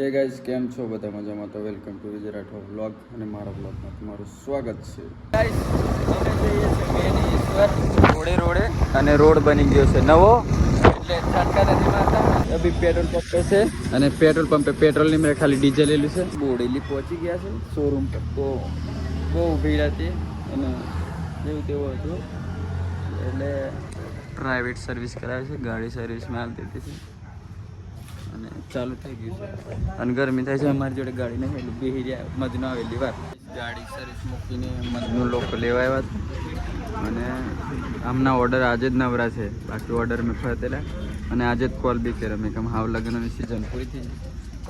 એ guys કેમ છો બધા મજામાં? તો welcome to Vijay Rathod vlog અને મારા વ્લોગમાં તમારું સ્વાગત છે. ગાઈઝ અમે જઈએ છીએ મેન ઈશ્વર રોડે અને રોડ બની ગયો છે નવો, એટલે છટકા નથી મારતા. અભી પેટ્રોલ પંપે છે અને પેટ્રોલ પંપે પેટ્રોલની મેં ખાલી ડીઝલ લેલું છે. બોડેલી પહોંચી ગયા છે શોરૂમ પર, તો બહુ ભીડ હતી અને જેવું તેવું હતું, એટલે પ્રાઇવેટ સર્વિસ કરાવે છે. ગાડી સર્વિસમાં આવી દીધી છે અને ચાલુ થઈ ગયું છે. અને ગરમી થાય છે, અમારી જોડે ગાડી નહીં એટલે બેસી રહ્યા મધનો આવેલી વાર. ગાડી સર્વિસ મૂકીને મધનું લોકો લેવા આવ્યા હતા અને આમના ઓર્ડર આજે જ નવરા છે, બાકી ઓર્ડર મેં ફરેલા અને આજે જ કોલ બી કર્યો મેં કેમ હાવ લગ્નની સિઝન પૂરી થઈ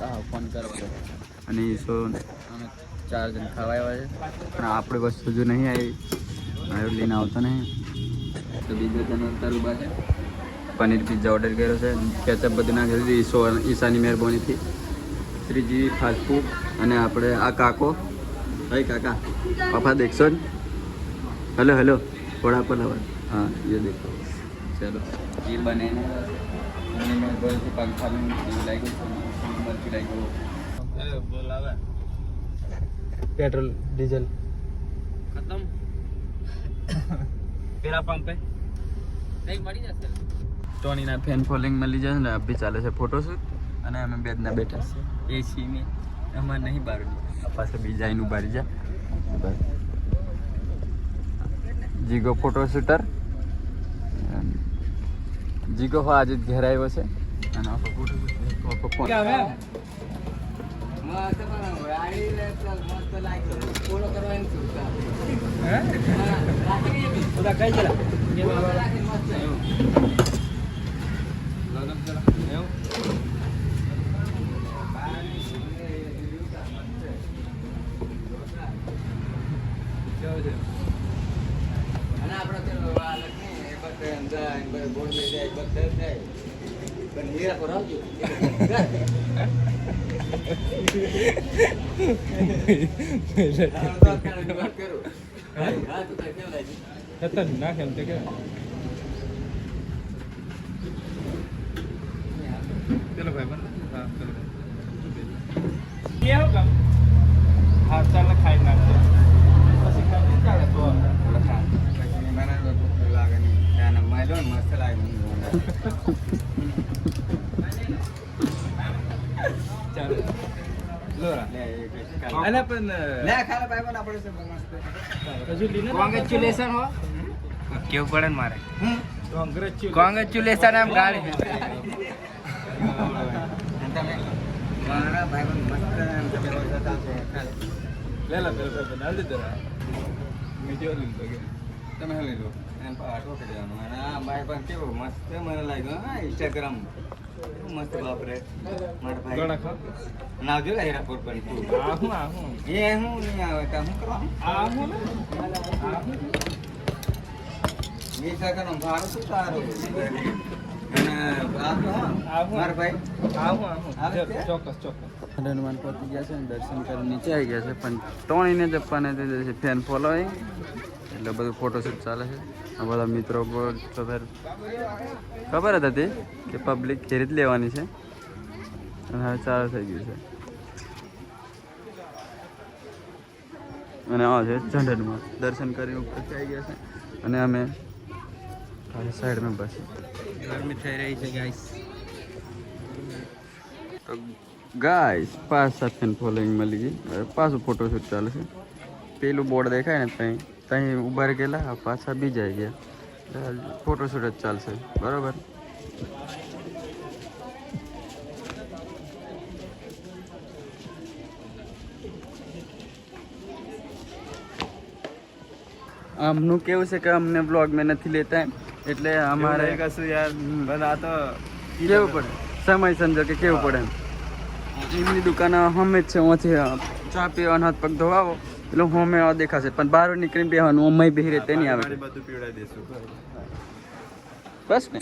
હા ફોન કરો અને સો અમે 4 જણ ખાવા આવ્યા છે, પણ આપણે વસ્તુ જો નહીં આવી લઈને આવતો નહીં. તો બીજો જણ તરુબા છે, પનીર પિઝા ઓર્ડર કર્યો છે, કેચઅપ બધું નાખી દીધું ઈશાની મહેરબાનીથી. શ્રીજી ફાસ્ટ ફૂડ અને આપણે આ કાકો, ભાઈ કાકા પાપા દેખશો ને, હેલો હેલો થોડા પર हाँ ये देखो चलो ये बने पंखा पेट्रोल डीजल खत्म पेरा पंप पे नहीं मरी जैसे टोनीना फैन फॉलोइंग મળી જાય ને અભી ચાલે છે ફોટોશૂટ અને અમે બેદના બેઠા છે એસી में અમાર નહીં બહાર પાસે બીજા એનું બહાર જા જીગો ફોટો શૂટર જીગો આજે ઘેર આવ્યો છે અને આપણો ફોટો ફોન મસ્ત બનાવો આડી મસ્ત લાઈક ફોલો કરવાની છે હે ઓલા કઈ જરા કે મસ્ત છે લગન જરા એવું બોર્ડ લઈ જાય બધા થાય પણ હીરા પર આવજો નાખ એમ કે ચલો ભાઈ બન હા ચલો કે હોગા હા ચાલ ખાઈ નાખજો પછી ખાઈ ચાલે તો લખા પછી મને લાગે નહીં ના માયલો મસ્ત લાગે ચાલો લોરા અને પણ લે ખાલા ભાઈ બન આપણે મસ્ત હજુ લીને કોંગ્રેચ્યુલેશન હો કેવું પડે ને મારે કોંગ્રેચ્યુલેશન એમ ગાડી મારા ભાઈ બન મસ્ત એમ તમે લે લે પેલો નાલ દે મીડિયો લીધો કે તમે લઈ લો એમ પાટો કે દેવાનો અને આ ભાઈ પણ કેવો મસ્ત મને લાગ્યો હા ઇન્સ્ટાગ્રામ મસ્ત બાપરે મારા ભાઈ ગણા ખા નાવજો હીરાપુર પણ તું આ હું એ હું નહીં આવે તો હું કરવા આ હું એ સગનો ભારો તો તારો અને આ મારા ભાઈ ચોક્કસ હનુમાન પહોંચી ગયા છે ને દર્શન કરી નીચે આવી ગયા છે, પણ ટોણીને જપ્પાને છે ફેન ફોલોઈંગ એટલે બધું ફોટોશૂટ ચાલે છે. આ બધા મિત્રો ખબર હતી કે પબ્લિક ઘેરી જ લેવાની છે અને હવે ચાલુ થઈ ગયું છે. અને આ છે ઝંડનમાં દર્શન કરી ઉપર આવી ગયા છે અને અમે સાઈડમાં બસ ગરમી થઈ રહી છે ગાઈસ. તો ગાઈસ પાછા ફેન ફોલોઈંગ મળી ગઈ, પાછું ફોટોશૂટ ચાલે છે. પેલું બોર્ડ દેખાય ને ત્યાં ઉભા ગયેલા પાછા બીજા ગયા, ફોટોશૂટ જ ચાલશે બરાબર. આમનું કેવું છે કે અમને બ્લોગ મેં નથી લેતા એટલે અમારે કશું યાર બધા તો કેવું પડે સમય સમજો કે કેવું પડે એમની દુકાન હમે જ છે, ઓછી ચા પીવાનો હાથ પગ ધોવાવો એટલે હોમે દેખાશે, પણ બહાર નીકળીને બેવાનું અમે બેહી રહે તે નહીં આવે બધું પીવડાવી દેશું બસ ને.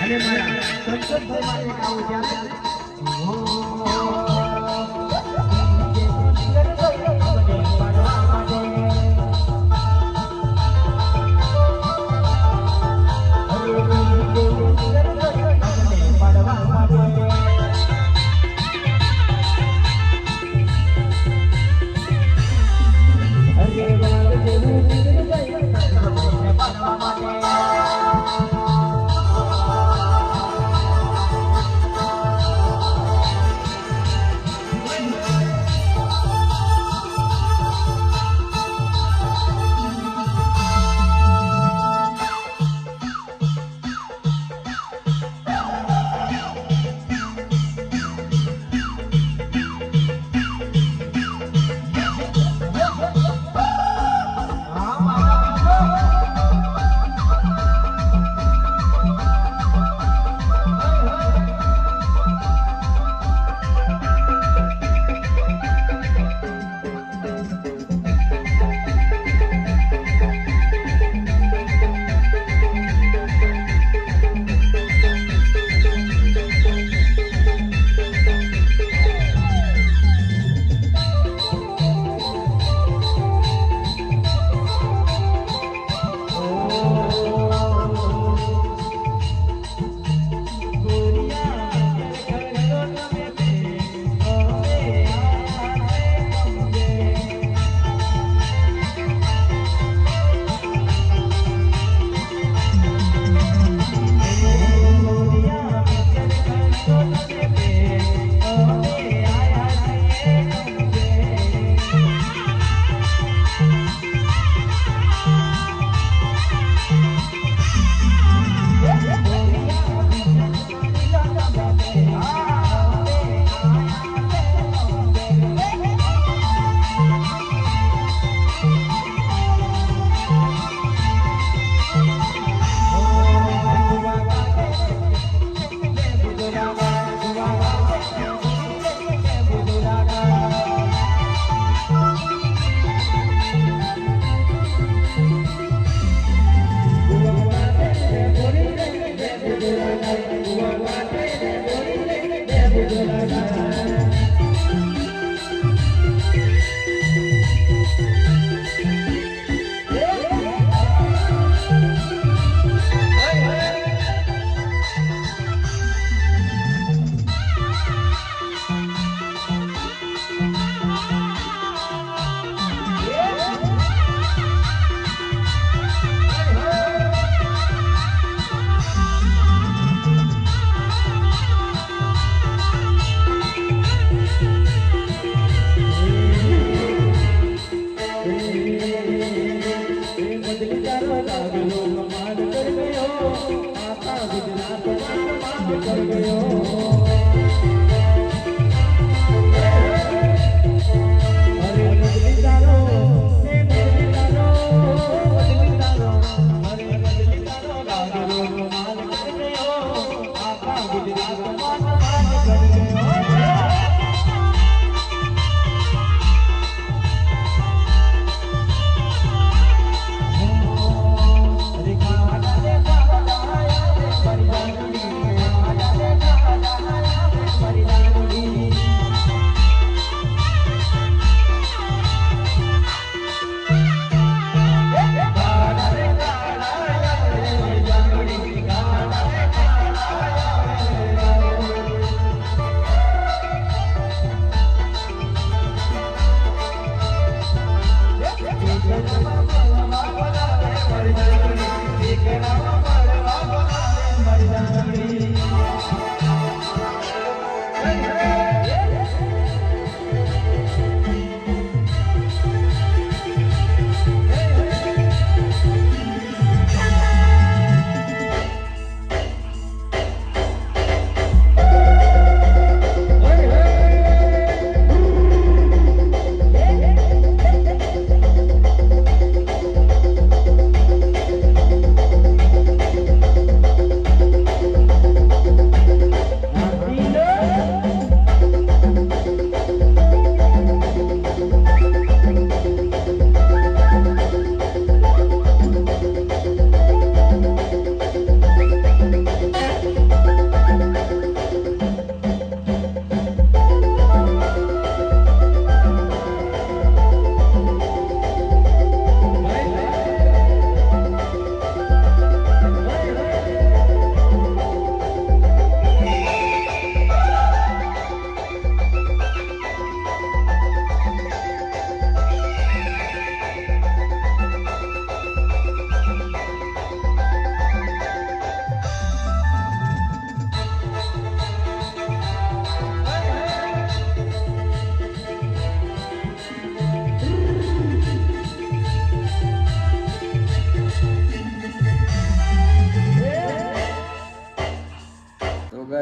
અને મારા સંતોષભાઈ માટે આવું ત્યારે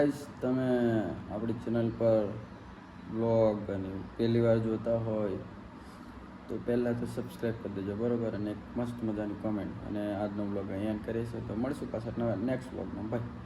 ગાઈસ તમે આપણી ચેનલ પર બ્લોગ અને પહેલી વાર જોતા હોય તો પહેલાં તો સબસ્ક્રાઈબ કરી દેજો બરાબર, અને એક મસ્ત મજાની કોમેન્ટ, અને આજનો બ્લોગ અહીંયા કરીશું. તો મળશું પાછા નવા નેક્સ્ટ બ્લોગમાં. બાય.